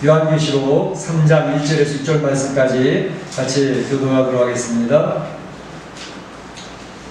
요한계시록 3장 1절에서 6절 말씀까지 같이 교독하도록 하겠습니다.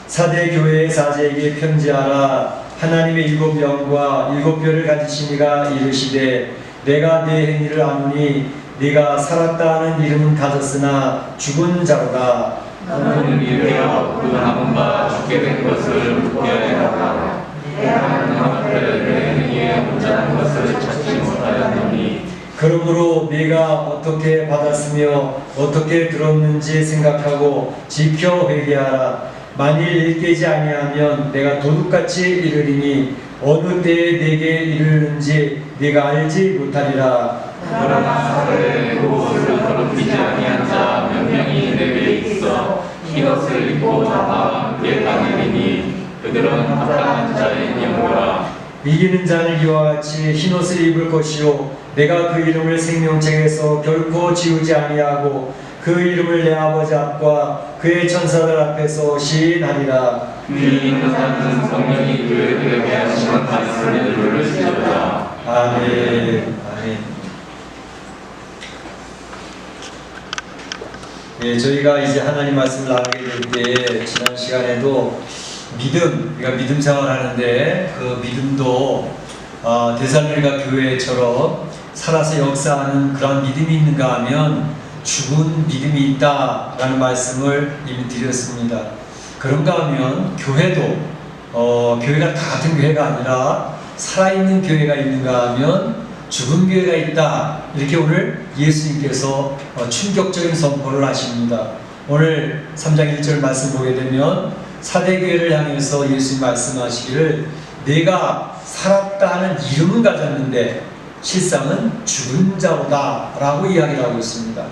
사대 교회의 사제에게 편지하라. 하나님의 일곱 영과 일곱 별을 가지신 이가 이르시되 내가 네 행위를 아노니 네가 살았다 하는 이름은 가졌으나 죽은 자로다. 너는 이르여 그 남은 바 죽게 된 것을 묻게하라. 내가 하나님 앞에 내 행위에 온전한 것을 찾지 못하였노니 그러므로 네가 어떻게 받았으며 어떻게 들었는지 생각하고 지켜 회개하라. 만일 일깨지 아니하면 내가 도둑같이 이르리니 어느 때에 네게 이르는지 네가 알지 못하리라. 그러나 사대에 그 옷을 더럽히지 아니한 자 몇 명이 내게 있어 흰옷을 입고 나와 함께 다니리니 그들은 합당한 자의 영광이라. 이기는 자는 이와 같이 흰옷을 입을 것이요 내가 그 이름을 생명책에서 결코 지우지 아니하고 그 이름을 내 아버지 앞과 그의 천사들 앞에서 시인하리라. 위에 있는 자는 성령이 교회들에게 하시는 말씀을 들을지어다. 아멘. 아멘. 예, 저희가 이제 하나님 말씀을 나누게 될 때 지난 시간에도 믿음, 우리가 믿음 생활하는데 그 믿음도 데살로니가 교회처럼 살아서 역사하는 그런 믿음이 있는가 하면 죽은 믿음이 있다라는 말씀을 이미 드렸습니다. 그런가 하면 교회도 교회가 다 같은 교회가 아니라 살아있는 교회가 있는가 하면 죽은 교회가 있다. 이렇게 오늘 예수님께서 충격적인 선포를 하십니다. 오늘 3장 1절 말씀 보게 되면 사대교회를 향해서 예수님 말씀하시기를 내가 살았다 하는 이름은 가졌는데 실상은 죽은 자로다 라고 이야기를 하고 있습니다.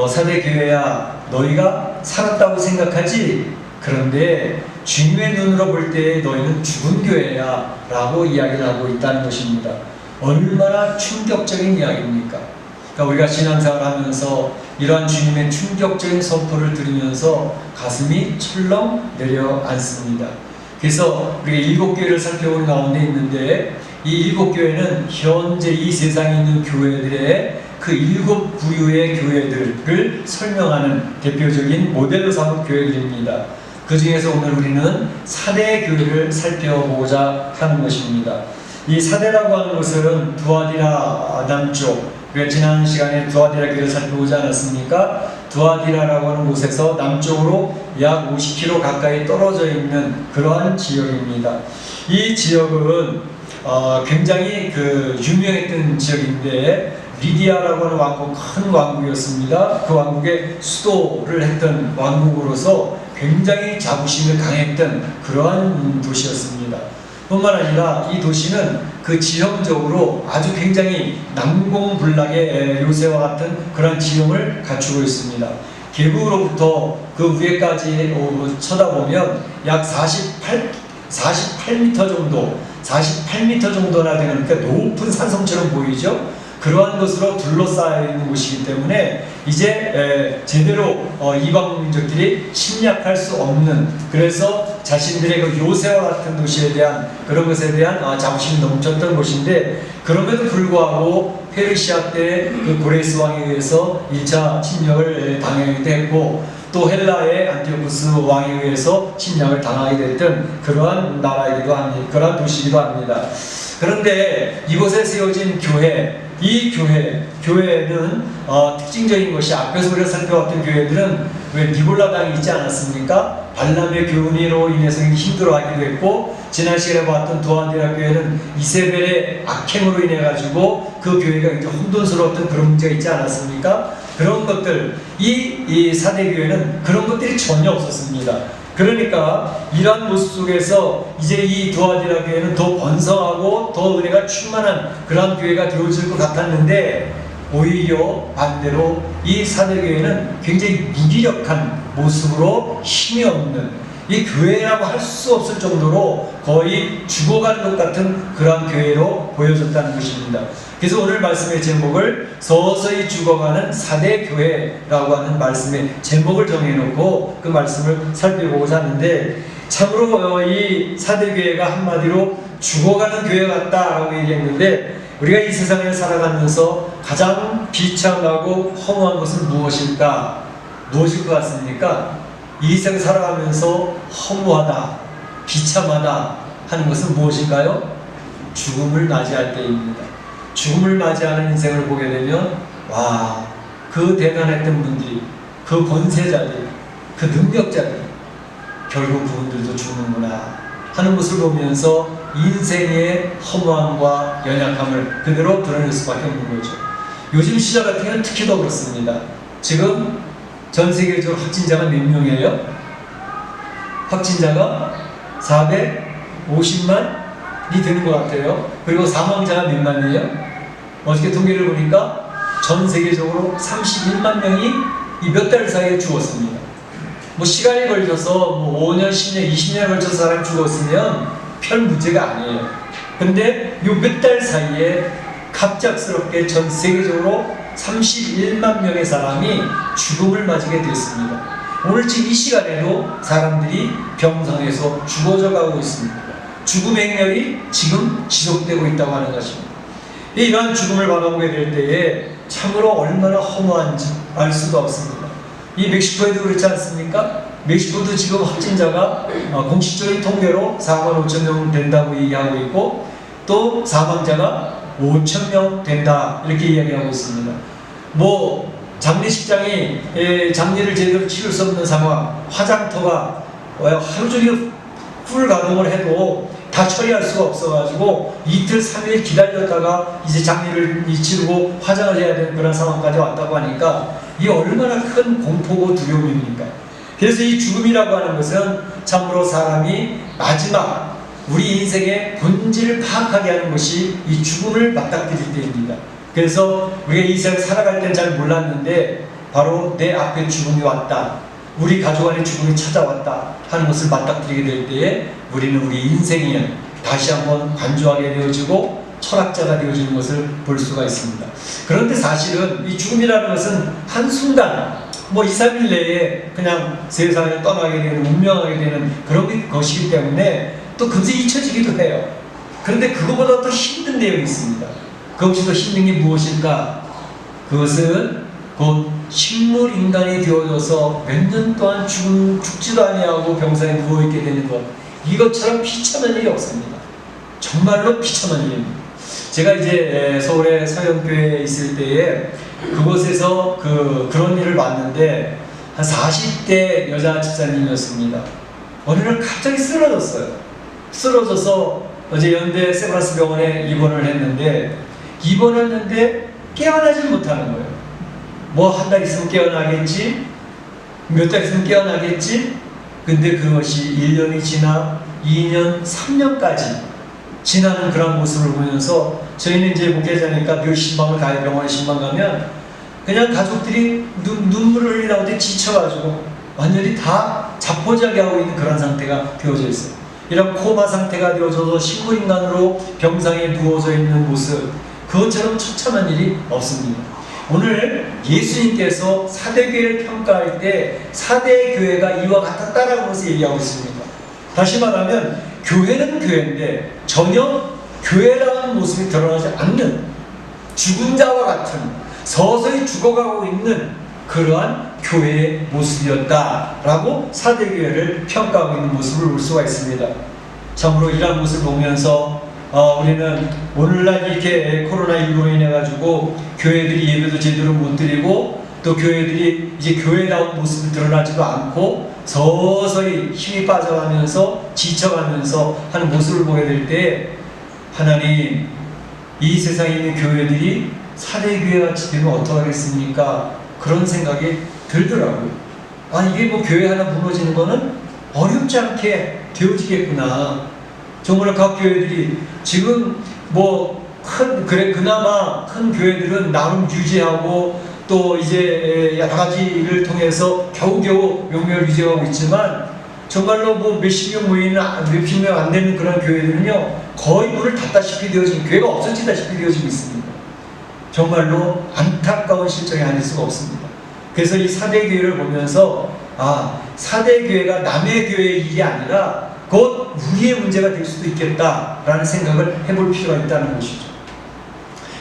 사대교회야 너희가 살았다고 생각하지? 그런데 주님의 눈으로 볼 때 너희는 죽은 교회야 라고 이야기를 하고 있다는 것입니다. 얼마나 충격적인 이야기입니까? 그러니까 우리가 신앙생활을 하면서 이러한 주님의 충격적인 선포를 들으면서 가슴이 철렁 내려앉습니다. 그래서 우리가 일곱 교회를 살펴보는 가운데 있는데 이 일곱 교회는 현재 이 세상에 있는 교회들의 그 일곱 부류의 교회들을 설명하는 대표적인 모델로 삼은 교회들입니다. 그 중에서 오늘 우리는 사대 교회를 살펴보고자 하는 것입니다. 이 사대라고 하는 것은 두아디라 남쪽, 우리가 지난 시간에 두아디라 교회를 살펴보지 않았습니까? 두아디라라고 하는 곳에서 남쪽으로 약 50km 가까이 떨어져 있는 그러한 지역입니다. 이 지역은 굉장히 유명했던 지역인데 리디아라고 하는 왕국, 큰 왕국이었습니다. 그 왕국의 수도를 했던 왕국으로서 굉장히 자부심이 강했던 그러한 도시였습니다. 뿐만 아니라 이 도시는 그 지형적으로 아주 굉장히 난공불락의 요새와 같은 그런 지형을 갖추고 있습니다. 계부로부터 그 위에까지 쳐다보면 약 48m 정도, 48m 정도나 되는 그러니까 높은 산성처럼 보이죠? 그러한 것으로 둘러싸여 있는 곳이기 때문에 이제 제대로 이방 민족들이 침략할 수 없는, 그래서 자신들의 그 요새와 같은 도시에 대한 그런 것에 대한 자부심이 넘쳤던 곳인데, 그럼에도 불구하고 페르시아 때 그 고레스 왕에 의해서 1차 침략을 당하기도 했고 또 헬라의 안티오쿠스 왕에 의해서 침략을 당하게 됐던 그러한 나라이기도 합니다. 그러한 도시이기도 합니다. 그런데 이곳에 세워진 교회, 이 교회는 특징적인 것이 앞에서 우리가 살펴봤던 교회들은 왜 니골라당이 있지 않았습니까? 발람의 교훈으로 인해서 힘들어하기도 했고, 지난 시간에 봤던 두아디라 교회는 이세벨의 악행으로 인해 가지고 그 교회가 이제 혼돈스러웠던 그런 문제가 있지 않았습니까? 그런 것들, 이 사대교회는 그런 것들이 전혀 없었습니다. 그러니까 이러한 모습 속에서 이제 이 두아디라 교회는 더 번성하고 더 은혜가 충만한 그런 교회가 되어질 것 같았는데, 오히려 반대로 이 사대교회는 굉장히 무기력한 모습으로 힘이 없는, 이 교회라고 할 수 없을 정도로 거의 죽어가는 것 같은 그러한 교회로 보여졌다는 것입니다. 그래서 오늘 말씀의 제목을 서서히 죽어가는 사대교회라고 하는 말씀의 제목을 정해놓고 그 말씀을 살펴보고자 하는데, 참으로 이 사대교회가 한마디로 죽어가는 교회 같다라고 얘기했는데, 우리가 이 세상에 살아가면서 가장 비참하고 허무한 것은 무엇일까? 무엇일 것 같습니까? 이 세상 살아가면서 허무하다, 비참하다 하는 것은 무엇일까요? 죽음을 맞이할 때입니다. 죽음을 맞이하는 인생을 보게 되면 와, 그 대단했던 분들이, 그 권세자들, 그 능력자들 결국 그분들도 죽는구나 하는 것을 보면서 인생의 허무함과 연약함을 그대로 드러낼 수밖에 없는 거죠. 요즘 시절 같은 경우는 특히 더 그렇습니다. 지금 전 세계적으로 확진자가 몇 명이에요? 확진자가 450만이 되는 것 같아요. 그리고 사망자가 몇 만이에요? 어저께 통계를 보니까 전 세계적으로 31만 명이 이 몇 달 사이에 죽었습니다. 뭐 시간이 걸려서 뭐 5년, 10년, 20년에 걸쳐서 사람이 죽었으면 별 문제가 아니에요. 근데 요 몇 달 사이에 갑작스럽게 전 세계적으로 31만 명의 사람이 죽음을 맞이게 됐습니다. 오늘 지금 이 시간에도 사람들이 병상에서 죽어져 가고 있습니다. 죽음 행렬이 지금 지속되고 있다고 하는 것입니다. 이러한 죽음을 바라보게 될 때에 참으로 얼마나 허무한지 알 수가 없습니다. 이 멕시코에도 그렇지 않습니까? 멕시코도 지금 확진자가 공식적인 통계로 4만 5천 명 된다고 얘기하고 있고 또 사망자가 5천 명 된다 이렇게 이야기하고 있습니다. 뭐 장례식장이 장례를 제대로 치를 수 없는 상황, 화장터가 하루 종일 풀 가동을 해도 다 처리할 수가 없어가지고 이틀, 3일 기다렸다가 이제 장례를 치르고 화장을 해야 되는 그런 상황까지 왔다고 하니까 이게 얼마나 큰 공포고 두려움입니까? 그래서 이 죽음이라고 하는 것은 참으로 사람이 마지막 우리 인생의 본질을 파악하게 하는 것이 이 죽음을 맞닥뜨릴 때입니다. 그래서 우리가 이 세상 살아갈 때는 잘 몰랐는데 바로 내 앞에 죽음이 왔다, 우리 가족 안에 죽음이 찾아왔다 하는 것을 맞닥뜨리게 될 때에 우리는 우리 인생이 다시 한번 관조하게 되어지고 철학자가 되어지는 것을 볼 수가 있습니다. 그런데 사실은 이 죽음이라는 것은 한순간 뭐 2, 3일 내에 그냥 세상을 떠나게 되는, 운명하게 되는 그런 것이기 때문에 또 금세 잊혀지기도 해요. 그런데 그것보다 더 힘든 내용이 있습니다. 그것이 더 힘든 게 무엇일까? 그것은 곧 식물인간이 되어져서 몇 년 동안 죽지도 아니하고 병상에 누워있게 되는 것, 이것처럼 비참한 일이 없습니다. 정말로 비참한 일입니다. 제가 이제 서울의 서영교회에 있을 때에 그곳에서 그런 일을 봤는데 한 40대 여자 집사님이었습니다. 어느 날 갑자기 쓰러졌어요. 쓰러져서 어제 연대 세브란스 병원에 입원을 했는데 깨어나지 못하는 거예요. 뭐 한 달 있으면 깨어나겠지, 몇 달 있으면 깨어나겠지. 근데 그것이 1년이 지나 2년, 3년까지 지나는 그런 모습을 보면서 저희는 이제 목회자니까 늘 신방을 가요. 병원에 신방 가면 그냥 가족들이 눈물을 흘리다고 지쳐가지고 완전히 다 자포자기 하고 있는 그런 상태가 되어져 있어요. 이런 코마 상태가 되어져서 식물인간으로 병상에 누워져 있는 모습, 그것처럼 처참한 일이 없습니다. 오늘 예수님께서 사대교회를 평가할 때 사대교회가 이와 같았다라고 해서 얘기하고 있습니다. 다시 말하면 교회는 교회인데 전혀 교회라는 모습이 드러나지 않는 죽은 자와 같은 서서히 죽어가고 있는 그러한 교회의 모습이었다라고 사대교회를 평가하고 있는 모습을 볼 수가 있습니다. 참으로 이러한 모습을 보면서 우리는 오늘날 이렇게 코로나19로 인해 가지고 교회들이 예배도 제대로 못 드리고 또 교회들이 이제 교회다운 모습이 드러나지도 않고 서서히 힘이 빠져가면서 지쳐가면서 하는 모습을 보게 될 때 하나님, 이 세상에 있는 교회들이 사대교회 같이 되면 어떡하겠습니까? 그런 생각이 들더라고요. 이게 뭐 교회 하나 무너지는 거는 어렵지 않게 되어지겠구나. 정말 각 교회들이 지금 뭐 그나마 큰 교회들은 나름 유지하고 또 이제 여러 가지를 통해서 겨우겨우 명맥을 유지하고 있지만 정말로 뭐 몇십 명 모이는 몇십 명 안 되는 그런 교회들은요 거의 문을 닫다시피 되어지고 교회가 없어지다시피 되어지고 있습니다. 정말로 안타까운 실정이 아닐 수가 없습니다. 그래서 이 사대교회를 보면서 사대교회가 남의 교회의 일이 아니라 곧 우리의 문제가 될 수도 있겠다라는 생각을 해볼 필요가 있다는 것이죠.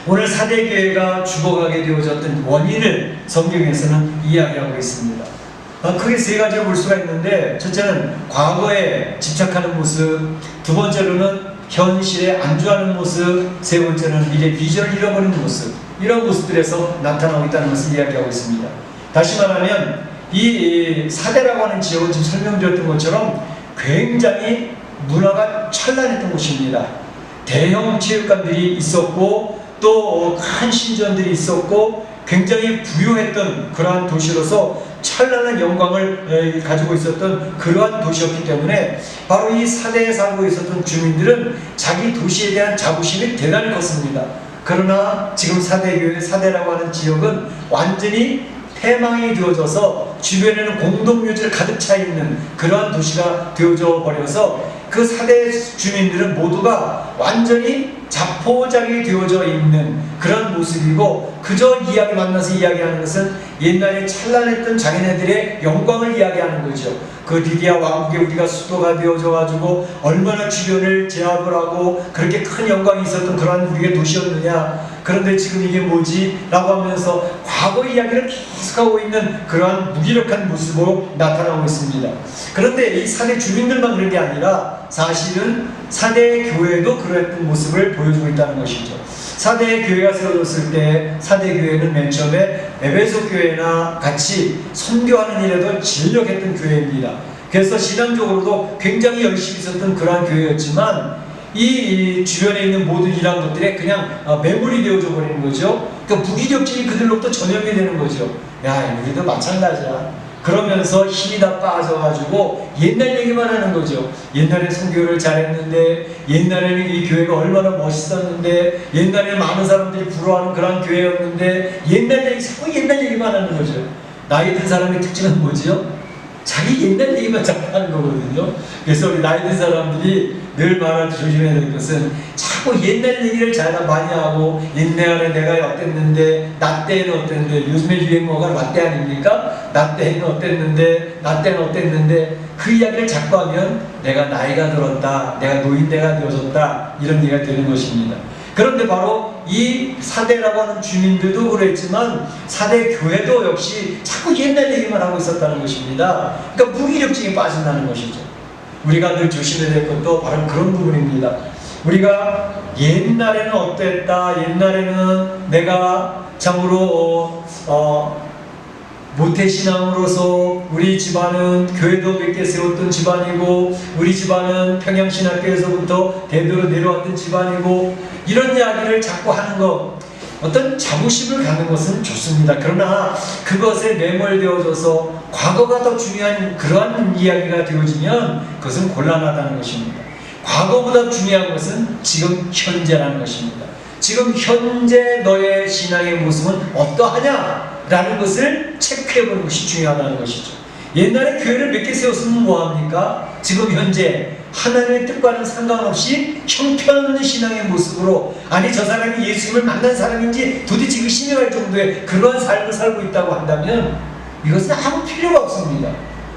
오늘 사대교회가 죽어가게 되어졌던 원인을 성경에서는 이야기하고 있습니다. 크게 세 가지를 볼 수가 있는데, 첫째는 과거에 집착하는 모습, 두 번째로는 현실에 안주하는 모습, 세 번째는 미래 비전을 잃어버리는 모습, 이런 모습들에서 나타나고 있다는 것을 이야기하고 있습니다. 다시 말하면 이 사대라고 하는 지역은 지금 설명드렸던 것처럼 굉장히 문화가 찬란했던 곳입니다. 대형 체육관들이 있었고 또 큰 신전들이 있었고 굉장히 부유했던 그러한 도시로서 찬란한 영광을 가지고 있었던 그러한 도시였기 때문에 바로 이 사대에 살고 있었던 주민들은 자기 도시에 대한 자부심이 대단히 컸습니다. 그러나 지금 사대교회, 사대라고 하는 지역은 완전히 폐망이 되어져서 주변에는 공동묘지를 가득 차 있는 그러한 도시가 되어져 버려서 그 사대 주민들은 모두가 완전히 자포자기 되어져 있는 그런 모습이고, 그저 이야기 만나서 이야기하는 것은 옛날에 찬란했던 자기네들의 영광을 이야기하는 거죠. 그 리디아 왕국에 우리가 수도가 되어져 가지고 얼마나 주변을 제압을 하고 그렇게 큰 영광이 있었던 그러한 우리의 도시였느냐, 그런데 지금 이게 뭐지? 라고 하면서 과거 이야기를 계속하고 있는 그러한 무기력한 모습으로 나타나고 있습니다. 그런데 이 사대 주민들만 그런 게 아니라 사실은 사대 교회도 그랬던 모습을 보여주고 있다는 것이죠. 사대 교회가 세워졌을 때 사대 교회는 맨 처음에 에베소 교회나 같이 선교하는 일에도 진력했던 교회입니다. 그래서 신앙적으로도 굉장히 열심히 있었던 그러한 교회였지만 이 주변에 있는 모든 이러한 것들에 그냥 매몰이 되어져 버리는 거죠. 그러니까 무기력증이 그들로부터 전염이 되는 거죠. 야, 우리도 마찬가지야. 그러면서 힘이 다 빠져가지고 옛날 얘기만 하는 거죠. 옛날에 선교를 잘했는데, 옛날에는 이 교회가 얼마나 멋있었는데, 옛날에 많은 사람들이 부러워하는 그런 교회였는데, 옛날 얘기, 자꾸 옛날 얘기만 하는 거죠. 나이 든 사람의 특징은 뭐죠? 자기 옛날 얘기만 자꾸 하는 거거든요. 그래서 우리 나이 든 사람들이 늘 말할 때 조심해야 될 것은 자꾸 옛날 얘기를 잘 많이 하고, 옛날에 내가 어땠는데, 나 때는 어땠는데, 요즘에 유행어가 라떼 아닙니까? 나 때는 어땠는데, 나 때는 어땠는데, 그 이야기를 자꾸 하면 내가 나이가 들었다, 내가 노인네가 되어졌다, 이런 얘기가 되는 것입니다. 그런데 바로 이 사대라고 하는 주민들도 그랬지만 사대 교회도 역시 자꾸 옛날 얘기만 하고 있었다는 것입니다. 그러니까 무기력증에 빠진다는 것이죠. 우리가 늘 조심해야 될 것도 바로 그런 부분입니다. 우리가 옛날에는 어땠다, 옛날에는 내가 참으로 모태신앙으로서 우리 집안은 교회도 몇 개 세웠던 집안이고, 우리 집안은 평양신학교에서부터 대대로 내려왔던 집안이고, 이런 이야기를 자꾸 하는 것, 어떤 자부심을 갖는 것은 좋습니다. 그러나 그것에 매몰되어져서 과거가 더 중요한 그러한 이야기가 되어지면 그것은 곤란하다는 것입니다. 과거보다 중요한 것은 지금 현재라는 것입니다. 지금 현재 너의 신앙의 모습은 어떠하냐? 라는 것을 체크해보는 것이 중요하다는 것이죠. 옛날에 교회를 몇 개 세웠으면 뭐합니까? 지금 현재 하나님의 뜻과는 상관없이 형편없는 신앙의 모습으로, 아니 저 사람이 예수님을 만난 사람인지 도대체 의심이 갈 정도의 그러한 삶을 살고 있다고 한다면 이것은 아무 필요가 없습니다.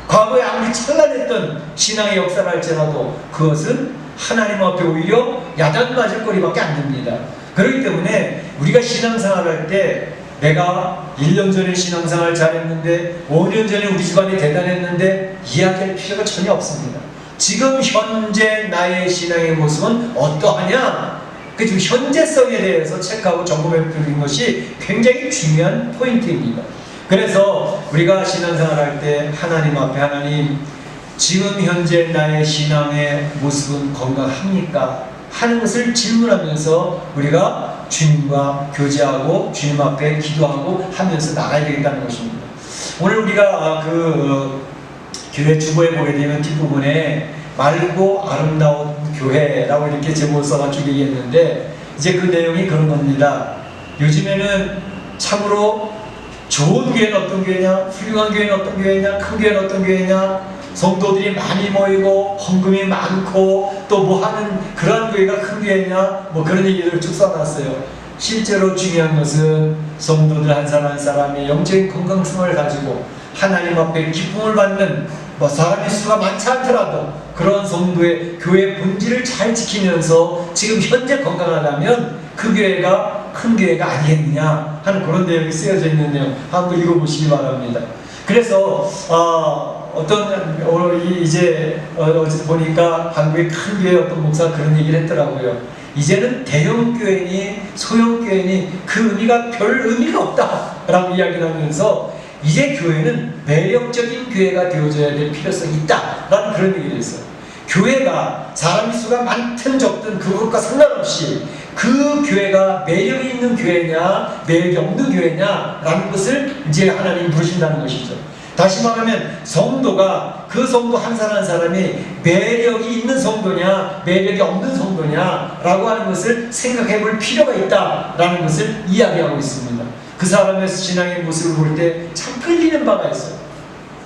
과거에 아무리 찬란했던 신앙의 역사를 할지라도 그것은 하나님 앞에 오히려 야단 맞을 거리밖에 안 됩니다. 그렇기 때문에 우리가 신앙생활을 할 때 내가 1년 전에 신앙생활 잘했는데 5년 전에 우리 집안이 대단했는데 이야기할 필요가 전혀 없습니다. 지금 현재 나의 신앙의 모습은 어떠하냐? 그 지금 현재성에 대해서 체크하고 점검해 보는 것이 굉장히 중요한 포인트입니다. 그래서 우리가 신앙생활 할 때 하나님 앞에, 하나님 지금 현재 나의 신앙의 모습은 건강합니까? 하는 것을 질문하면서 우리가 주님과 교제하고 주님 앞에 기도하고 하면서 나가야 되겠다는 것입니다. 오늘 우리가 교회 주보에 보게 되면 뒷부분에 맑고 아름다운 교회라고 이렇게 제목을 써가지고 얘기했는데, 이제 그 내용이 그런 겁니다. 요즘에는 참으로 좋은 교회는 어떤 교회냐, 훌륭한 교회는 어떤 교회냐, 큰 교회는 어떤 교회냐, 성도들이 많이 모이고 헌금이 많고 또 뭐 하는 그런 교회가 큰 교회냐, 뭐 그런 얘기를 쭉 써놨어요. 실제로 중요한 것은 성도들 한 사람 한 사람이 영적인 건강성을 가지고 하나님 앞에 기쁨을 받는, 뭐 사람의 수가 많지 않더라도 그런 성도의 교회 본질을 잘 지키면서 지금 현재 건강하다면 그 교회가 큰 교회가 아니겠느냐 하는 그런 내용이 쓰여져 있는데요. 한번 읽어보시기 바랍니다. 그래서 이제 어제 보니까 한국의 큰 교회 어떤 목사가 그런 얘기를 했더라고요. 이제는 대형 교회니 소형 교회니 그 의미가 별 의미가 없다라고 이야기를 하면서 이제 교회는 매력적인 교회가 되어져야 될 필요성이 있다라는 그런 얘기를 했어요. 교회가 사람 수가 많든 적든 그것과 상관없이 그 교회가 매력이 있는 교회냐 매력이 없는 교회냐라는 것을 이제 하나님 부르신다는 것이죠. 다시 말하면 성도가 그 성도 한 사람 한 사람이 매력이 있는 성도냐 매력이 없는 성도냐 라고 하는 것을 생각해 볼 필요가 있다라는 것을 이야기하고 있습니다. 그 사람의 신앙의 모습을 볼 때 참 끌리는 바가 있어요.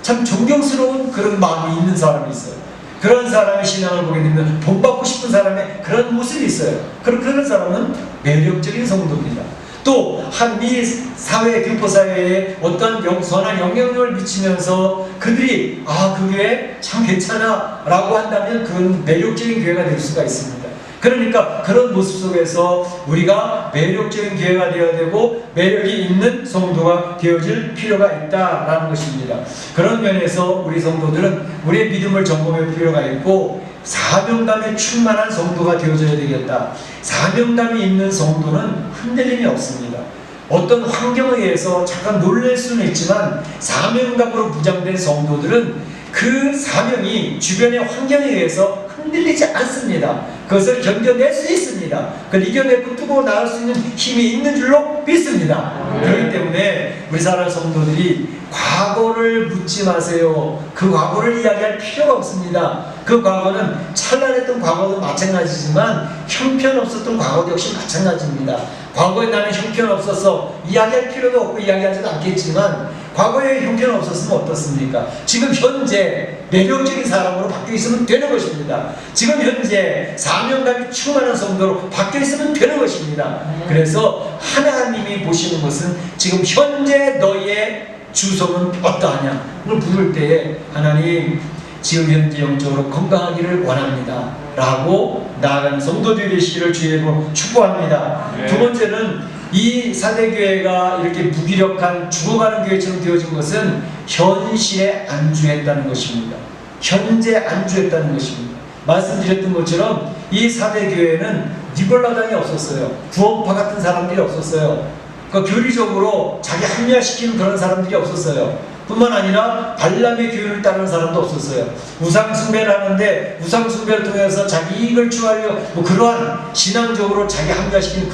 참 존경스러운 그런 마음이 있는 사람이 있어요. 그런 사람의 신앙을 보게 되면 본받고 싶은 사람의 그런 모습이 있어요. 그런 사람은 매력적인 성도입니다. 또 한미 사회, 교포사회에 어떤 선한 영향력을 미치면서 그들이 그 교회 참 괜찮아 라고 한다면 그건 매력적인 교회가 될 수가 있습니다. 그러니까 그런 모습 속에서 우리가 매력적인 교회가 되어야 되고 매력이 있는 성도가 되어질 필요가 있다라는 것입니다. 그런 면에서 우리 성도들은 우리의 믿음을 점검할 필요가 있고 사명감에 충만한 성도가 되어져야 되겠다. 사명감이 있는 성도는 흔들림이 없습니다. 어떤 환경에 의해서 잠깐 놀랄 수는 있지만 사명감으로 무장된 성도들은 그 사명이 주변의 환경에 의해서 흔들리지 않습니다. 그것을 견뎌낼 수 있습니다. 그걸 이겨내고 뜨고 나갈 수 있는 힘이 있는 줄로 믿습니다. 그렇기 때문에 우리 사랑 성도들이 과거를 묻지 마세요. 그 과거를 이야기할 필요가 없습니다. 그 과거는 찬란했던 과거도 마찬가지지만 형편없었던 과거도 역시 마찬가지입니다. 과거에 나는 형편없어서 이야기할 필요도 없고 이야기하지도 않겠지만 과거에 형편 없었으면 어떻습니까? 지금 현재 매력적인 사람으로 바뀌어 있으면 되는 것입니다. 지금 현재 사명감이 충만한 성도로 바뀌어 있으면 되는 것입니다. 그래서 하나님이 보시는 것은 지금 현재 너의 주소는 어떠하냐? 그걸 부를 때에 하나님 지금 현재 영적으로 건강하기를 원합니다. 라고 나아가는 성도들이 되시기를 주의 이름으로 축복합니다. 두 번째는 이 사대교회가 이렇게 무기력한 죽어가는 교회처럼 되어진 것은 현실에 안주했다는 것입니다. 현재 안주했다는 것입니다. 말씀드렸던 것처럼 이 사대교회는 니골라당이 없었어요. 구원파 같은 사람들이 없었어요. 그러니까 교리적으로 자기 합리화시키는 그런 사람들이 없었어요. 뿐만 아니라 발람의 교훈을 따르는 사람도 없었어요. 우상숭배를 하는데 우상숭배를 통해서 자기 이익을 추구하려 그러한 신앙적으로 자기 합리화시키는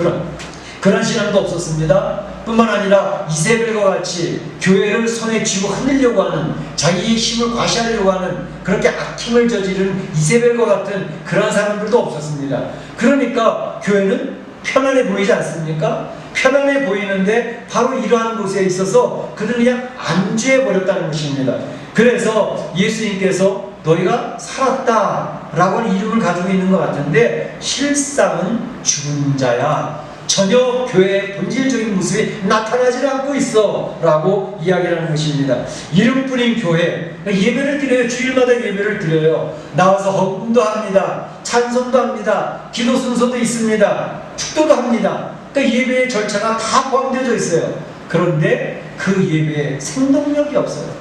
그런 신앙도 없었습니다. 뿐만 아니라 이세벨과 같이 교회를 손에 쥐고 흔들려고 하는 자기의 힘을 과시하려고 하는 그렇게 악행을 저지르는 이세벨과 같은 그런 사람들도 없었습니다. 그러니까 교회는 편안해 보이지 않습니까? 편안해 보이는데 바로 이러한 곳에 있어서 그들은 그냥 안주해버렸다는 것입니다. 그래서 예수님께서 너희가 살았다 라고 하는 이름을 가지고 있는 것 같은데 실상은 죽은 자야. 전혀 교회의 본질적인 모습이 나타나지 않고 있어 라고 이야기를 하는 것입니다. 이름뿐인 교회, 예배를 드려요. 주일마다 예배를 드려요. 나와서 헌금도 합니다. 찬송도 합니다. 기도 순서도 있습니다. 축도도 합니다. 그러니까 예배의 절차가 다 포함되어 있어요. 그런데 그 예배에 생동력이 없어요.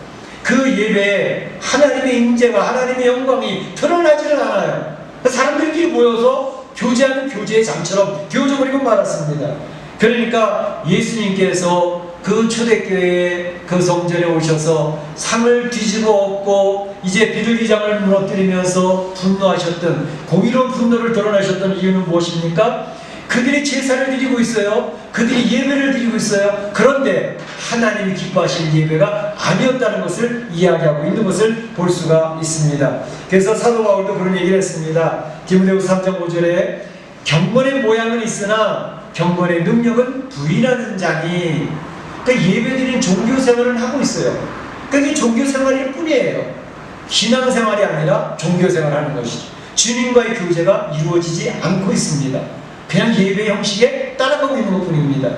그 예배에 하나님의 임재와 하나님의 영광이 드러나지를 않아요. 사람들끼리 모여서 교제하는 교제의 장처럼 되어져버리고 말았습니다. 그러니까 예수님께서 그 초대교회의 그 성전에 오셔서 상을 뒤집어 엎고 이제 비둘기장을 무너뜨리면서 분노하셨던 공의로운 분노를 드러나셨던 이유는 무엇입니까? 그들이 제사를 드리고 있어요. 그들이 예배를 드리고 있어요. 그런데 하나님이 기뻐하시는 예배가 아니었다는 것을 이야기하고 있는 것을 볼 수가 있습니다. 그래서 사도 바울도 그런 얘기를 했습니다. 디모데후서 3장 5절에 경건의 모양은 있으나 경건의 능력은 부인하는 자니. 그러니까 예배드리는 종교생활을 하고 있어요. 그게 종교생활일 뿐이에요. 신앙생활이 아니라 종교생활을 하는 것이죠. 주님과의 교제가 이루어지지 않고 있습니다. 그냥 예배 형식에 따라가고 있는 것 뿐입니다.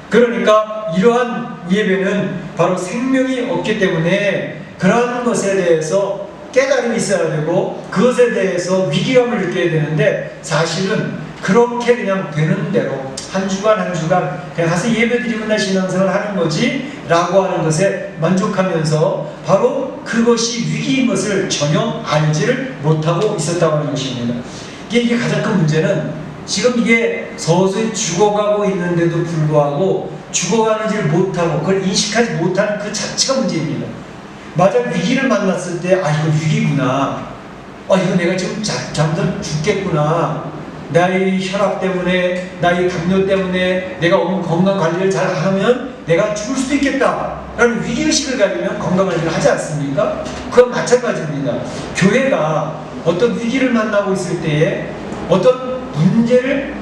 그러니까 이러한 예배는 바로 생명이 없기 때문에 그러한 것에 대해서 깨달음이 있어야 되고 그것에 대해서 위기감을 느껴야 되는데 사실은 그렇게 그냥 되는 대로 한 주간 한 주간 그냥 가서 예배드리면 나 신앙생활 하는 거지 라고 하는 것에 만족하면서 바로 그것이 위기인 것을 전혀 알지를 못하고 있었다고 하는 것입니다. 이게 가장 큰 문제는 지금 이게 서서히 죽어가고 있는데도 불구하고 죽어가는지를 못하고 그걸 인식하지 못하는 그 자체가 문제입니다. 만약 위기를 만났을 때 이거 위기구나, 이거 내가 지금 잠깐 죽겠구나, 나의 혈압 때문에, 나의 당뇨 때문에 내가 건강 관리를 잘 안 하면 내가 죽을 수도 있겠다 라는 위기의식을 가지면 건강 관리를 하지 않습니까? 그건 마찬가지입니다. 교회가 어떤 위기를 만나고 있을 때에 어떤 문제를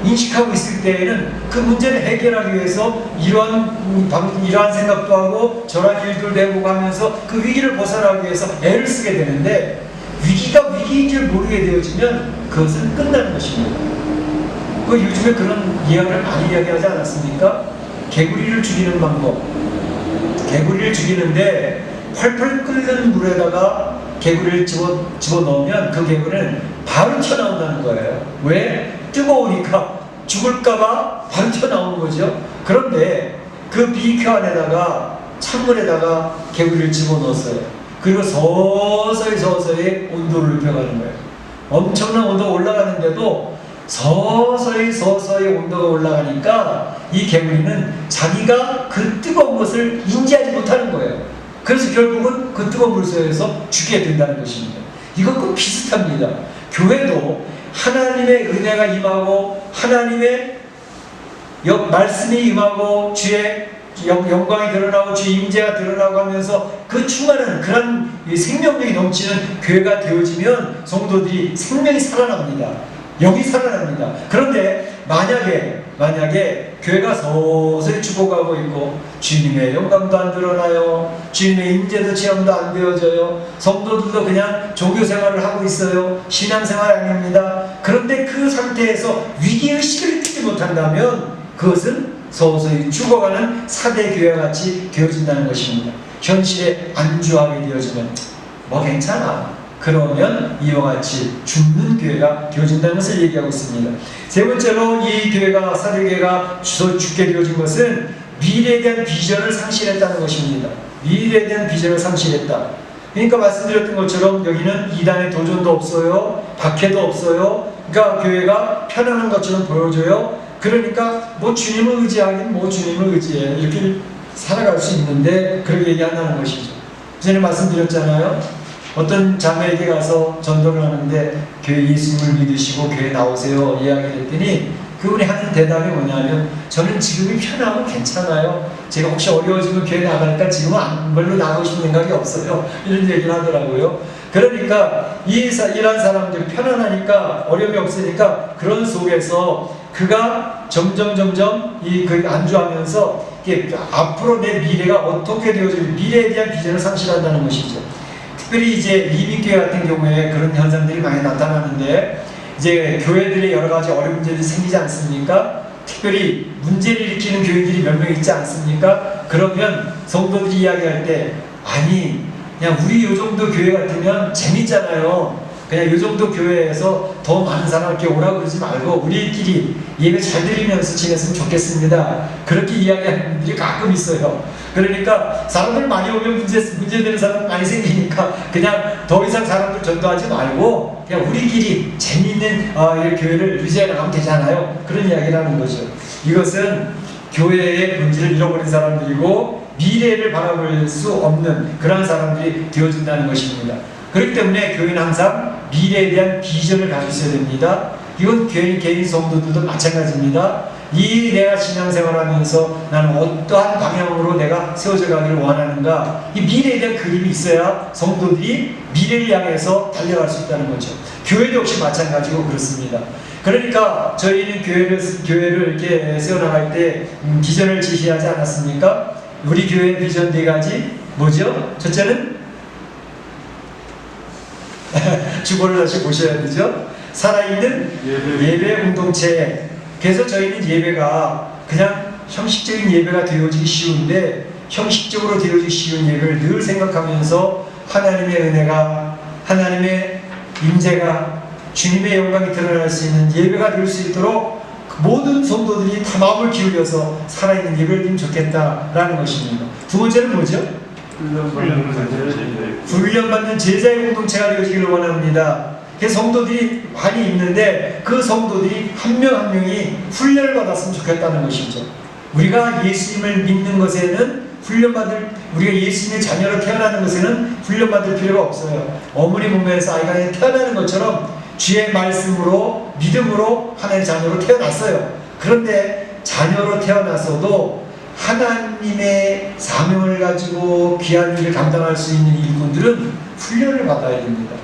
인식하고 있을 때에는 그 문제를 해결하기 위해서 이러한 생각도 하고 저러한 일들도 해보고 하면서 그 위기를 벗어나기 위해서 애를 쓰게 되는데, 위기가 위기인 줄 모르게 되어지면 그것은 끝나는 것입니다. 요즘에 그런 이야기를 많이 이야기하지 않았습니까? 개구리를 죽이는 방법. 개구리를 죽이는데 펄펄 끓는 물에다가 개구리를 집어넣으면 그 개구리는 바로 튀어나온다는 거예요. 왜? 뜨거우니까 죽을까봐 바로 튀어나오는 거죠. 그런데 그 비켜 안에다가 찬물에다가 개구리를 집어넣었어요. 그리고 서서히 온도를 높여가는 거예요. 엄청난 온도가 올라가는데도 서서히 온도가 올라가니까 이 개구리는 자기가 그 뜨거운 것을 인지하지 못하는 거예요. 그래서 결국은 그 뜨거운 물 속에서 죽게 된다는 것입니다. 이것과 비슷합니다. 교회도 하나님의 은혜가 임하고 하나님의 말씀이 임하고 주의 영광이 드러나고 주의 임재가 드러나고 하면서 그 충만한 그런 생명력이 넘치는 교회가 되어지면 성도들이 생명이 살아납니다. 영이 살아납니다. 그런데 만약에 교회가 서서히 죽어가고 있고 주님의 영광도 안 드러나요, 주님의 임재도 체험도 안 되어져요, 성도들도 그냥 종교생활을 하고 있어요, 신앙생활 아닙니다. 그런데 그 상태에서 위기의식을 느끼지 못한다면 그것은 서서히 죽어가는 사대교회와 같이 되어진다는 것입니다. 현실에 안주하게 되어지면 괜찮아, 그러면 이와 같이 죽는 교회가 되어진다는 것을 얘기하고 있습니다. 세 번째로 이 교회가, 사대교회가 죽게 되어진 것은 미래에 대한 비전을 상실했다는 것입니다. 미래에 대한 비전을 상실했다. 그러니까 말씀드렸던 것처럼 여기는 이단의 도전도 없어요, 박해도 없어요. 그러니까 교회가 편안한 것처럼 보여져요. 그러니까 주님을 의지하긴 주님을 의지해, 이렇게 살아갈 수 있는데 그렇게 얘기한다는 것이죠. 전에 말씀드렸잖아요. 어떤 자매에게 가서 전도를 하는데 교회 예수님을 믿으시고 교회 나오세요 이야기를 했더니 그분이 하는 대답이 뭐냐면, 저는 지금이 편하고 괜찮아요, 제가 혹시 어려워지면 교회 나갈까 지금은 별로 나가고 싶은 생각이 없어요, 이런 얘기를 하더라고요. 그러니까 이런 사람들이 편안하니까, 어려움이 없으니까 그런 속에서 그가 점점 안주하면서 앞으로 내 미래가 어떻게 되어질지, 미래에 대한 비전을 상실한다는 것이죠. 특별히 이제 이민교회 같은 경우에 그런 현상들이 많이 나타나는데, 이제 교회들의 여러 가지 어려운 문제들이 생기지 않습니까? 특별히 문제를 일으키는 교회들이 몇 명 있지 않습니까? 그러면 성도들이 이야기할 때, 그냥 우리 요 정도 교회 같으면 재밌잖아요, 그냥 요 정도 교회에서 더 많은 사람 이렇게 오라고 그러지 말고 우리끼리 예배 잘 드리면서 지냈으면 좋겠습니다, 그렇게 이야기하는 분들이 가끔 있어요. 그러니까 사람들 많이 오면 문제되는 사람 많이 생기니까 그냥 더 이상 사람들 전도하지 말고 그냥 우리끼리 재미있는 교회를 유지해 나가면 되잖아요, 그런 이야기를 하는 거죠. 이것은 교회의 본질을 잃어버린 사람들이고 미래를 바라볼 수 없는 그런 사람들이 되어진다는 것입니다. 그렇기 때문에 교회는 항상 미래에 대한 비전을 가지고 있어야 됩니다. 이건 개인 성도들도 마찬가지입니다. 내가 신앙생활하면서 나는 어떠한 방향으로 내가 세워져 가기를 원하는가, 이 미래에 대한 그림이 있어야 성도들이 미래를 향해서 달려갈 수 있다는 거죠. 교회도 역시 마찬가지고 그렇습니다. 그러니까 저희는 교회를 이렇게 세워나갈 때 비전을 제시하지 않았습니까? 우리 교회의 비전 4가지 뭐죠? 첫째는 주보를 다시 보셔야 되죠. 살아있는 예배 공동체. 그래서 저희는 예배가 그냥 형식적인 예배가 되어지기 쉬운데, 형식적으로 되어지기 쉬운 예배를 늘 생각하면서 하나님의 은혜가, 하나님의 임재가, 주님의 영광이 드러날 수 있는 예배가 될 수 있도록 모든 성도들이 다 마음을 기울여서 살아있는 예배를 드리면 좋겠다라는 것입니다. 두 번째는 뭐죠? 훈련받는 제자의 공동체가 되어지기를 원합니다. 성도들이 많이 있는데 그 성도들이 한 명 한 명이 훈련을 받았으면 좋겠다는 것이죠. 우리가 예수님을 믿는 것에는 우리가 예수님의 자녀로 태어나는 것에는 훈련받을 필요가 없어요. 어머니 몸에서 아이가 태어나는 것처럼 주의 말씀으로 믿음으로 하나님의 자녀로 태어났어요. 그런데 자녀로 태어나서도 하나님의 사명을 가지고 귀한 일을 감당할 수 있는 일꾼들은 훈련을 받아야 됩니다.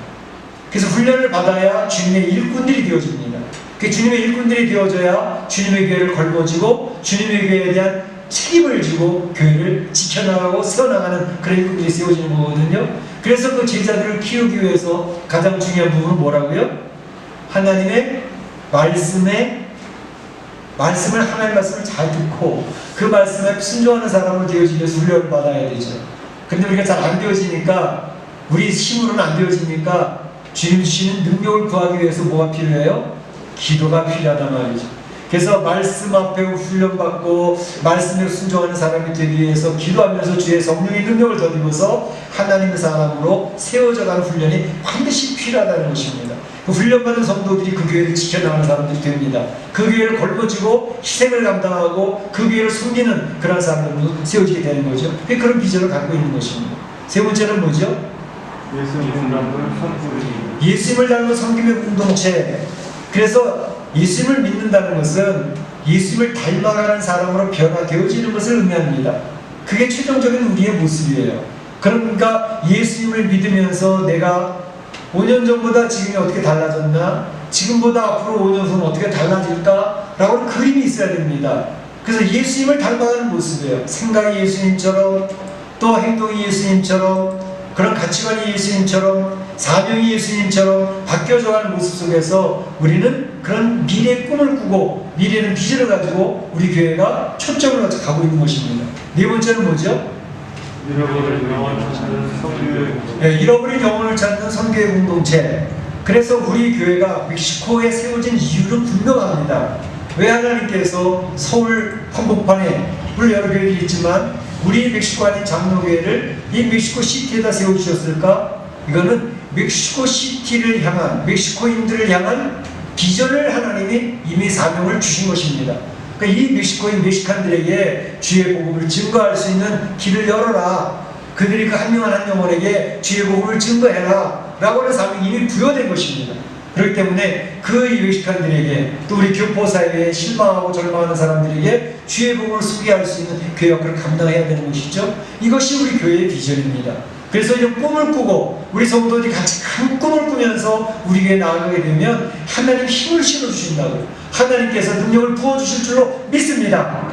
그래서 훈련을 받아야 주님의 일꾼들이 되어집니다. 그 주님의 일꾼들이 되어져야 주님의 교회를 걸머쥐고 주님의 교회에 대한 책임을 지고 교회를 지켜나가고 세워나가는 그런 일꾼들이 세워지는 거거든요. 그래서 그 제자들을 키우기 위해서 가장 중요한 부분은 뭐라고요? 하나님의 말씀을 하나님의 말씀을 잘 듣고 그 말씀에 순종하는 사람을 되어지기 위해서 훈련을 받아야 되죠. 근데 우리가 잘 안 되어지니까, 우리 힘으로는 안 되어지니까 주님 주시는 능력을 구하기 위해서 뭐가 필요해요? 기도가 필요하단 말이죠. 그래서 말씀 앞에 훈련받고 말씀에 순종하는 사람이 되기 위해서 기도하면서 주의 성령의 능력을 더입어서 하나님의 사람으로 세워져가는 훈련이 반드시 필요하다는 것입니다. 그 훈련받은 성도들이 그 교회를 지켜나가는 사람들이 됩니다. 그 교회를 걸머쥐고 희생을 감당하고 그 교회를 섬기는 그런 사람들로 세워지게 되는 거죠. 그런 비전을 갖고 있는 것입니다. 세 번째는 뭐죠? 예수님을 닮은 섬김의 공동체. 그래서 예수님을 믿는다는 것은 예수님을 닮아가는 사람으로 변화되어지는 것을 의미합니다. 그게 최종적인 우리의 모습이에요. 그러니까 예수님을 믿으면서 내가 5년 전보다 지금이 어떻게 달라졌나? 지금보다 앞으로 5년 후는 어떻게 달라질까? 라고 그림이 있어야 됩니다. 그래서 예수님을 닮아가는 모습이에요. 생각이 예수님처럼, 또 행동이 예수님처럼, 그런 가치관이 예수님처럼, 사명이 예수님처럼 바뀌어져가는 모습 속에서 우리는 그런 미래의 꿈을 꾸고 미래는 비전을 가지고 우리 교회가 초점을 가지고 있는 것입니다. 네 번째는 뭐죠? 잃어버린 영혼을 찾는 선교의 공동체. 그래서 우리 교회가 멕시코에 세워진 이유는 분명합니다. 왜 하나님께서 서울 한복판에, 물론 여러 교회들이 있지만 우리 멕시코 아닌 장로교회를 이 멕시코 시티에다 세워주셨을까? 이거는 멕시코 시티를 향한, 멕시코인들을 향한 비전을 하나님이 이미 사명을 주신 것입니다. 그러니까 이 멕시칸들에게 주의 복음을 증거할 수 있는 길을 열어라. 그들이 그 한 영혼 한 영혼에게 주의 복음을 증거해라. 라고 하는 사명이 이미 부여된 것입니다. 그렇기 때문에 그 이 멕시칸들에게, 또 우리 교포사회에 실망하고 절망하는 사람들에게 주의 복음을 소개할 수 있는 교회 역할을 감당해야 되는 것이죠. 이것이 우리 교회의 비전입니다. 그래서 이 꿈을 꾸고 우리 성도들이 같이 큰 꿈을 꾸면서 우리 교회에 나아가게 되면 하나님 힘을 실어주신다고, 하나님께서 능력을 부어주실 줄로 믿습니다.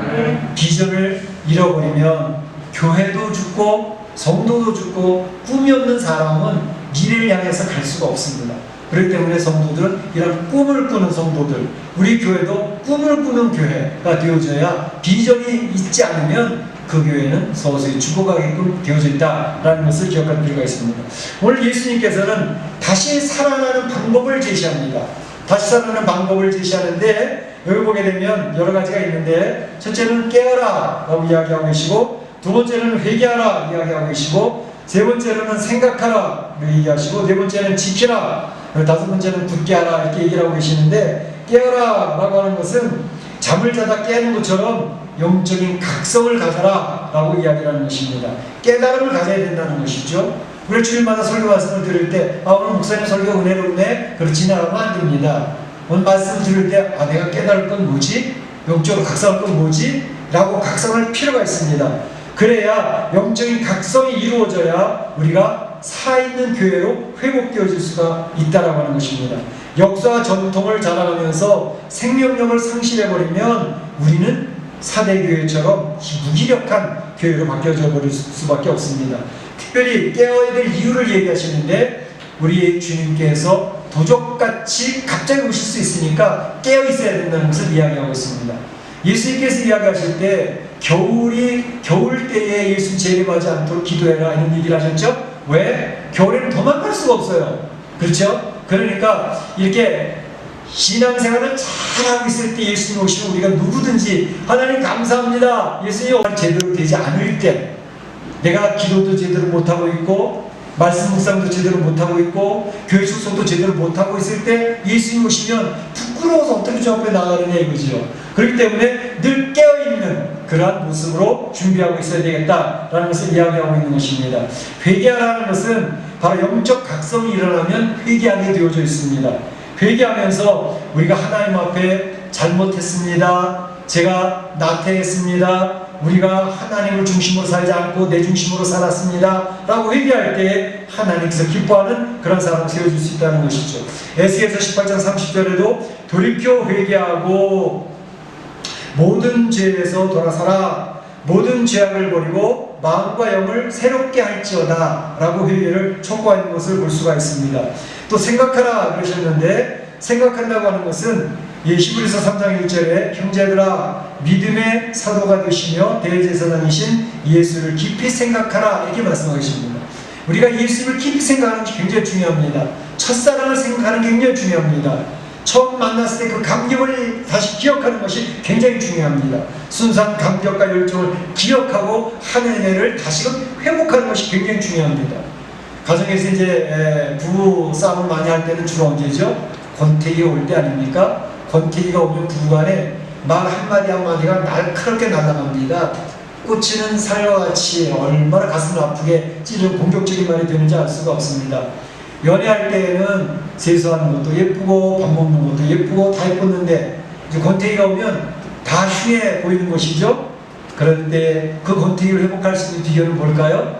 비전을 잃어버리면 교회도 죽고 성도도 죽고 꿈이 없는 사람은 미래를 향해서 갈 수가 없습니다. 그렇기 때문에 성도들은 이런 꿈을 꾸는 성도들, 우리 교회도 꿈을 꾸는 교회가 되어져야, 비전이 있지 않으면 그 교회는 서서히 죽어가게끔 되어져 있다라는 것을 기억할 필요가 있습니다. 오늘 예수님께서는 다시 살아나는 방법을 제시합니다. 다시 살아나는 방법을 제시하는데, 여기 보게 되면 여러 가지가 있는데, 첫째는 깨어라 라고 이야기하고 계시고, 두 번째는 회개하라 이야기하고 계시고, 세 번째로는 생각하라 얘기하시고, 네 번째는 지키라, 다섯 번째는 굳게 하라 이렇게 얘기를 하고 계시는데, 깨어라 라고 하는 것은 잠을 자다 깨는 것처럼 영적인 각성을 가져라 라고 이야기를 하는 것입니다. 깨달음을 가져야 된다는 것이죠. 우리 주일마다 설교 말씀을 들을 때, 오늘 목사님 설교 은혜롭네, 그렇게 지나가면 안 됩니다. 오늘 말씀 들을 때, 내가 깨달을 건 뭐지? 영적으로 각성할 건 뭐지? 라고 각성할 필요가 있습니다. 그래야 영적인 각성이 이루어져야 우리가 살아있는 교회로 회복되어질 수가 있다라고 하는 것입니다. 역사와 전통을 자랑하면서 생명력을 상실해버리면 우리는 사대교회처럼 무기력한 교회로 바뀌어져 버릴 수밖에 없습니다. 특별히 깨어야 될 이유를 얘기하시는데, 우리 주님께서 도적같이 갑자기 오실 수 있으니까 깨어 있어야 된다는 것을 이야기하고 있습니다. 예수님께서 이야기하실 때 겨울 때에 예수 재림하지 않도록 기도해라 이런 얘기를 하셨죠? 왜? 겨울에는 도망갈 수가 없어요. 그렇죠? 그러니까 이렇게 신앙생활을 잘하고 있을 때 예수님 오시면 우리가 누구든지 하나님 감사합니다. 예수님 제대로 되지 않을 때, 내가 기도도 제대로 못하고 있고 말씀 묵상도 제대로 못하고 있고 교회 축성도 제대로 못하고 있을 때 예수님 오시면 부끄러워서 어떻게 저 앞에 나가느냐 이거죠. 그렇기 때문에 늘 깨어있는 그러한 모습으로 준비하고 있어야 되겠다라는 것을 이야기하고 있는 것입니다. 회개하라는 것은 바로 영적 각성이 일어나면 회개하게 되어져 있습니다. 회개하면서 우리가 하나님 앞에 잘못했습니다. 제가 나태했습니다. 우리가 하나님을 중심으로 살지 않고 내 중심으로 살았습니다. 라고 회개할 때 하나님께서 기뻐하는 그런 사람을 세워줄 수 있다는 것이죠. 에스겔서 18장 30절에도 돌이켜 회개하고 모든 죄에서 돌아서라. 모든 죄악을 버리고 마음과 영을 새롭게 할지어다 라고 회개를 촉구하는 것을 볼 수가 있습니다. 또 생각하라 그러셨는데, 생각한다고 하는 것은 히브리서 3장 1절에 형제들아 믿음의 사도가 되시며 대제사장이신 예수를 깊이 생각하라 이렇게 말씀하십니다. 우리가 예수를 깊이 생각하는 게 굉장히 중요합니다. 첫사랑을 생각하는 게 굉장히 중요합니다. 처음 만났을 때 그 감격을 다시 기억하는 것이 굉장히 중요합니다. 순수한 감격과 열정을 기억하고 한 은혜를 다시금 회복하는 것이 굉장히 중요합니다. 가정에서 이제 부부 싸움을 많이 할 때는 주로 언제죠? 권태기가 올 때 아닙니까? 권태기가 오면 부부간에 말 한마디 한마디가 날카롭게 날아갑니다. 꽂히는 살과 같이 얼마나 가슴을 아프게 찌르는 공격적인 말이 되는지 알 수가 없습니다. 연애할 때에는 세수하는 것도 예쁘고 밥 먹는 것도 예쁘고 다 예뻤는데 이제 권태기가 오면 다 흉해 보이는 것이죠. 그런데 그 권태기를 회복할 수 있는 비결은 뭘까요?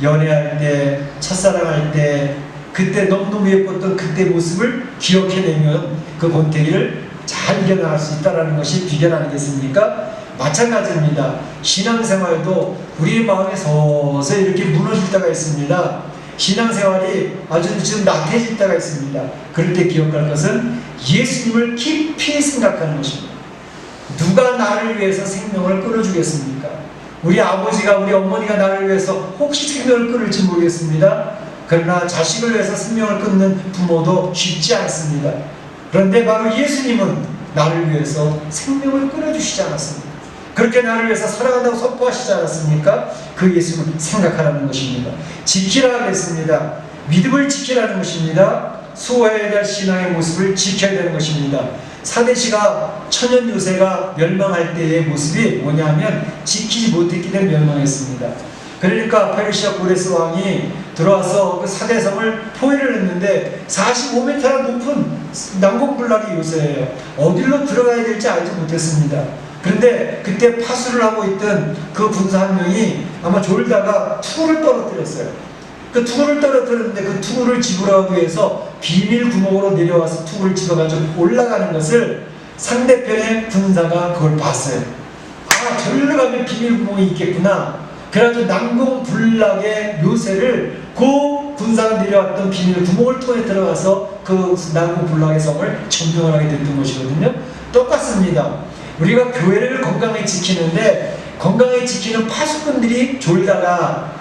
연애할 때, 첫사랑할 때 그때 너무너무 예뻤던 그때 모습을 기억해내면 그 권태기를 잘 이겨나갈 수 있다는 것이 비결 아니겠습니까? 마찬가지입니다. 신앙생활도 우리의 마음에 서서히 이렇게 무너질 때가 있습니다. 신앙생활이 아주 지금 나태해질 때가 있습니다. 그럴 때 기억할 것은 예수님을 깊이 생각하는 것입니다. 누가 나를 위해서 생명을 끊어주겠습니까? 우리 아버지가, 우리 어머니가 나를 위해서 혹시 생명을 끊을지 모르겠습니다. 그러나 자식을 위해서 생명을 끊는 부모도 쉽지 않습니다. 그런데 바로 예수님은 나를 위해서 생명을 끊어주시지 않았습니까? 그렇게 나를 위해서 살아간다고 선포하시지 않았습니까? 그 예수님을 생각하라는 것입니다. 지키라 그랬습니다. 믿음을 지키라는 것입니다. 수호해야 될 신앙의 모습을 지켜야 되는 것입니다. 사대시가 천연 요새가 멸망할 때의 모습이 뭐냐면 지키지 못했기 때문에 멸망했습니다. 그러니까 페르시아 고레스 왕이 들어와서 그 사대성을 포위를 했는데 45m나 높은 난공불락의 요새예요. 어디로 들어가야 될지 알지 못했습니다. 그런데 그때 파수를 하고 있던 그 군사 한 명이 아마 졸다가 투구를 떨어뜨렸어요. 그 투구를 떨어뜨렸는데 그 투구를 집으러가기 위해서 비밀 구멍으로 내려와서 투구를 집어가지고 올라가는 것을 상대편의 군사가 그걸 봤어요. 아, 저리로 가면 비밀 구멍이 있겠구나. 그래가지고 난공불락의 요새를 그 군사가 내려왔던 비밀 구멍을 통해 들어가서 그 난공불락의 성을 점령을 하게 됐던 것이거든요. 똑같습니다. 우리가 교회를 건강하게 지키는데 건강하게 지키는 파수꾼들이 졸다가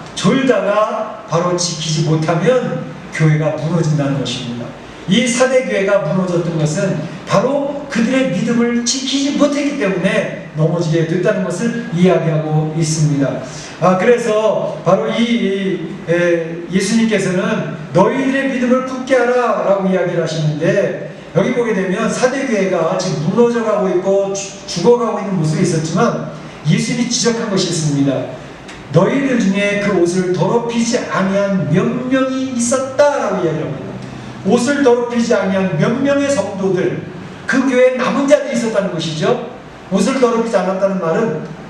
바로 지키지 못하면 교회가 무너진다는 것입니다. 이 사대교회가 무너졌던 것은 바로 그들의 믿음을 지키지 못했기 때문에 넘어지게 됐다는 것을 이야기하고 있습니다. 그래서 바로 예수님께서는 너희들의 믿음을 굳게 하라 라고 이야기를 하시는데, 여기 보게 되면 사대교회가 지금 무너져가고 있고 죽어가고 있는 모습이 있었지만 예수님이 지적한 것이 있습니다. 너희들 중에 그 옷을 더럽히지 아니한 몇 명이 있었다라고 이야기합니다. 옷을 더럽히지 아니한 몇 명의 성도들, 그 교회에 남은 자들이 있었다는 것이죠. 옷을 더럽히지 않았다는 말은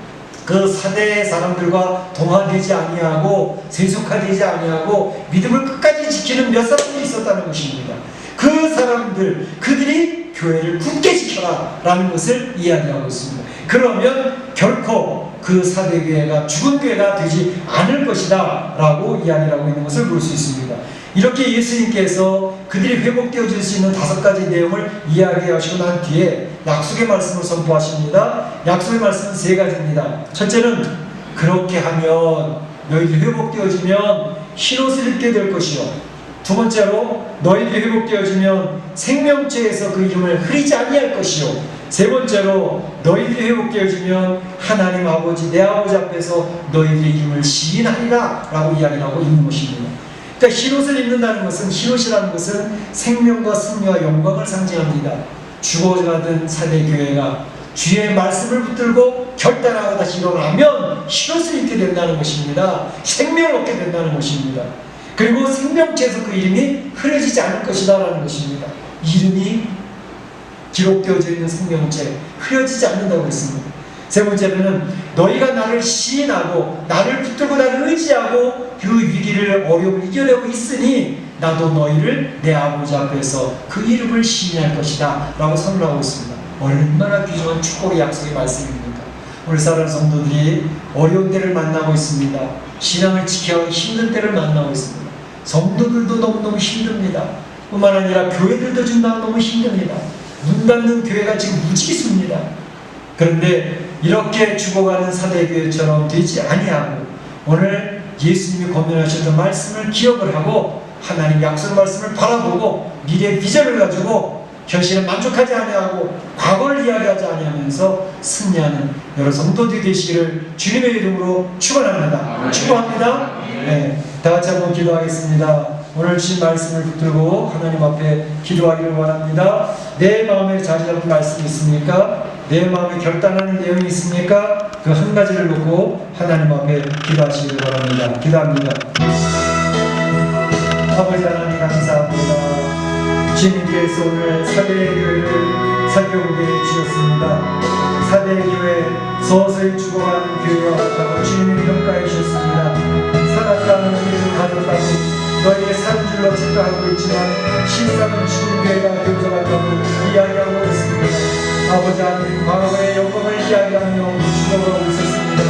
그 사대의 사람들과 동화되지 아니하고 세속화되지 아니하고 믿음을 끝까지 지키는 몇 사람들이 있었다는 것입니다. 그 사람들, 그들이 교회를 굳게 지켜라 라는 것을 이야기하고 있습니다. 그러면 결코 그 사대교회가 죽은 교회가 되지 않을 것이다 라고 이야기를 하고 있는 것을 볼 수 있습니다. 이렇게 예수님께서 그들이 회복되어질 수 있는 5가지 내용을 이야기하시고 난 뒤에 약속의 말씀을 선포하십니다. 약속의 말씀은 3가지입니다. 첫째는 그렇게 하면 너희들이 회복되어지면 흰옷을 입게 될 것이요, 두 번째로 너희들이 회복되어지면 생명체에서 그 이름을 흐리지 아니할 것이요. 세 번째로 너희들이 회복되어지면 하나님 아버지 내 아버지 앞에서 너희들의 이름을 시인하리라 라고 이야기를 하고 있는 것입니다. 그러니까 흰옷을 입는다는 것은, 흰옷이라는 것은 생명과 승리와 영광을 상징합니다. 죽어가던 사대교회가 주의 말씀을 붙들고 결단하고 다시 일어나면 흰옷을 입게 된다는 것입니다. 생명을 얻게 된다는 것입니다. 그리고 생명체에서 그 이름이 흐려지지 않을 것이다 라는 것입니다. 이름이 기록되어져 있는 생명체 흐려지지 않는다고 했습니다. 세 번째로는 너희가 나를 시인하고 나를 붙들고 나를 의지하고 그 위기를 어려움을 이겨내고 있으니 나도 너희를 내 아버지 앞에서 그 이름을 시인할 것이다 라고 선언하고 있습니다. 얼마나 귀중한 축복의 약속의 말씀입니까? 오늘 사랑하는 성도들이 어려운 때를 만나고 있습니다. 신앙을 지켜야 힘든 때를 만나고 있습니다. 성도들도 너무너무 힘듭니다. 뿐만 아니라 교회들도 지금 너무 힘듭니다. 문 닫는 교회가 지금 무지수입니다. 그런데 이렇게 죽어가는 사대교회처럼 되지 아니하고 오늘 예수님이 권면하셨던 말씀을 기억을 하고 하나님 약속 말씀을 바라보고 미래의 비전을 가지고 현실에 만족하지 아니하고 과거를 이야기하지 아니하면서 승리하는 여러 성도들이 되시기를 주님의 이름으로 축원합니다. 축복합니다. 네, 다 같이 한번 기도하겠습니다. 오늘 주신 말씀을 붙들고 하나님 앞에 기도하기를 원합니다. 내 마음에 자리 잡은 말씀이 있습니까? 내 마음에 결단하는 내용이 있습니까? 그 한 가지를 놓고 하나님 앞에 기도하시길 바랍니다. 기도합니다. 아버지 하나님 감사합니다. 주님께서 오늘 사대교회를 살펴보게 주셨습니다. 사대교회 서서히 죽어가는 교회와 같다고 주님이 평가해 주셨습니다. 살았다는 의미를 가졌다고 너희의 산 줄로 생각하고 있지만 실상은 죽은 교회가 되어져간다고 이야기하고 있습니다. 아버지 하나님 과거의 영광을 이야기하며 죽어가고 있었습니다.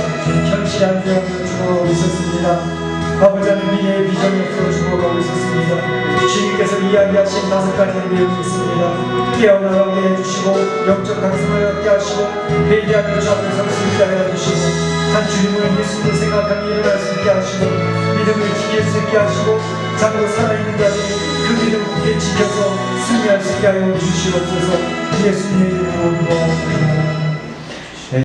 현실이 안 되어 죽어가고 있었습니다. 아버지 하나님 미래의 비전이 없어 죽어가고 있었습니다. 주님께서 이야기하신 5가지의 내용이 있습니다. 깨어나게 해주시고 영적 강성을 갖게 하시고 회개하며 주 앞에 설 수 있게 해주시고 한 주님을 예수님을 생각하며 일어날 수 있게 하시고 믿음을 지킬 수 있게 하시고 장로 살아있는 자들이 그 믿음을 굳게 지켜서 승리할 수 있게 하여 주시옵소서. 예수님의 이름으로 기도합니다.